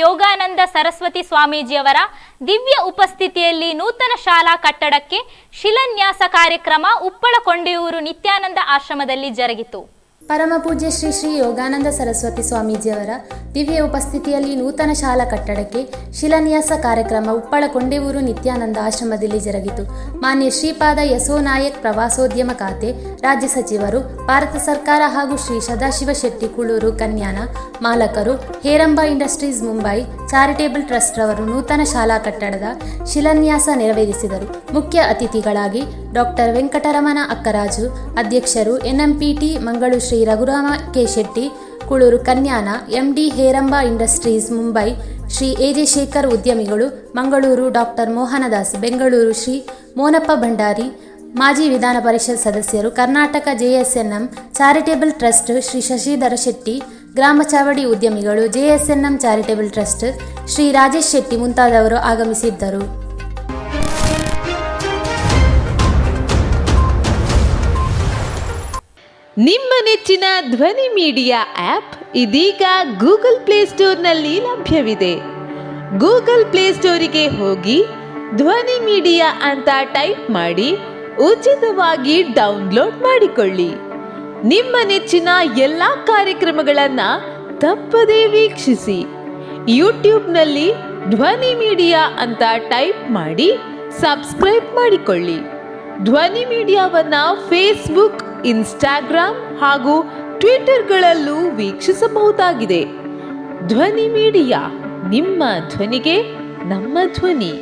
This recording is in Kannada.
ಯೋಗಾನಂದ ಸರಸ್ವತಿ ಸ್ವಾಮೀಜಿಯವರ ದಿವ್ಯ ಉಪಸ್ಥಿತಿಯಲ್ಲಿ ನೂತನ ಶಾಲಾ ಕಟ್ಟಡಕ್ಕೆ ಶಿಲಾನ್ಯಾಸ ಕಾರ್ಯಕ್ರಮ ಉಪ್ಪಳ ಕೊಂಡೆಯೂರು ನಿತ್ಯಾನಂದ ಆಶ್ರಮದಲ್ಲಿ ಜರುಗಿತು. ಪರಮಪೂಜ್ಯ ಶ್ರೀ ಶ್ರೀ ಯೋಗಾನಂದ ಸರಸ್ವತಿ ಸ್ವಾಮೀಜಿಯವರ ದಿವ್ಯ ಉಪಸ್ಥಿತಿಯಲ್ಲಿ ನೂತನ ಶಾಲಾ ಕಟ್ಟಡಕ್ಕೆ ಶಿಲಾನ್ಯಾಸ ಕಾರ್ಯಕ್ರಮ ಉಪ್ಪಳ ಕೊಂಡೆಯೂರು ನಿತ್ಯಾನಂದ ಆಶ್ರಮದಲ್ಲಿ ಜರುಗಿತು. ಮಾನ್ಯ ಶ್ರೀಪಾದ ಯಶೋ ನಾಯಕ್ ಪ್ರವಾಸೋದ್ಯಮ ಖಾತೆ ರಾಜ್ಯ ಸಚಿವರು, ಭಾರತ ಸರ್ಕಾರ ಹಾಗೂ ಶ್ರೀ ಸದಾಶಿವ ಶೆಟ್ಟಿ ಕುಳೂರು ಕನ್ಯಾನ ಮಾಲಕರು, Heramba industries Mumbai charitable trust ರವರು ನೂತನ ಶಾಲಾ ಕಟ್ಟಡದ ಶಿಲಾನ್ಯಾಸ ನೆರವೇರಿಸಿದರು. ಮುಖ್ಯ ಅತಿಥಿಗಳಾಗಿ ಡಾಕ್ಟರ್ ವೆಂಕಟರಮಣ ಅಕ್ಕರಾಜು, ಅಧ್ಯಕ್ಷರು NMPT Mangaluru Shri Raghurama K Shetty Kuluru Kanyana, MD Heramba industries Mumbai Shri AJ Shekhar ಉದ್ಯಮಿಗಳು ಮಂಗಳೂರು, ಡಾಕ್ಟರ್ ಮೋಹನದಾಸ್ ಬೆಂಗಳೂರು, ಶ್ರೀ ಮೋನಪ್ಪ ಭಂಡಾರಿ ಮಾಜಿ ವಿಧಾನ ಪರಿಷತ್ ಸದಸ್ಯರು, Karnataka JSNM charitable trust Shri Shashidhara Shetty, ಗ್ರಾಮ ಚಾವಡಿ ಉದ್ಯಮಿಗಳು, JSNM charitable trust Shri Rajesh Shetty ಮುಂತಾದವರು ಆಗಮಿಸಿದ್ದರು. ನಿಮ್ಮ ನೆಚ್ಚಿನ ಧ್ವನಿ ಮೀಡಿಯಾ ಆ್ಯಪ್ ಇದೀಗ ಗೂಗಲ್ ಪ್ಲೇಸ್ಟೋರ್ನಲ್ಲಿ ಲಭ್ಯವಿದೆ. ಗೂಗಲ್ ಪ್ಲೇಸ್ಟೋರಿಗೆ ಹೋಗಿ ಧ್ವನಿ ಮೀಡಿಯಾ ಅಂತ ಟೈಪ್ ಮಾಡಿ ಉಚಿತವಾಗಿ ಡೌನ್ಲೋಡ್ ಮಾಡಿಕೊಳ್ಳಿ. ನಿಮ್ಮ ನೆಚ್ಚಿನ ಎಲ್ಲ ಕಾರ್ಯಕ್ರಮಗಳನ್ನು ತಪ್ಪದೇ ವೀಕ್ಷಿಸಿ. ಯೂಟ್ಯೂಬ್ನಲ್ಲಿ ಧ್ವನಿ ಮೀಡಿಯಾ ಅಂತ ಟೈಪ್ ಮಾಡಿ ಸಬ್ಸ್ಕ್ರೈಬ್ ಮಾಡಿಕೊಳ್ಳಿ. ಧ್ವನಿ ಮೀಡಿಯಾವನ್ನು ಫೇಸ್ಬುಕ್, ಇನ್ಸ್ಟಾಗ್ರಾಮ್ ಹಾಗೂ ಟ್ವಿಟರ್ಗಳಲ್ಲೂ ವೀಕ್ಷಿಸಬಹುದಾಗಿದೆ. ಧ್ವನಿ ಮೀಡಿಯಾ, ನಿಮ್ಮ ಧ್ವನಿಗೆ ನಮ್ಮ ಧ್ವನಿ.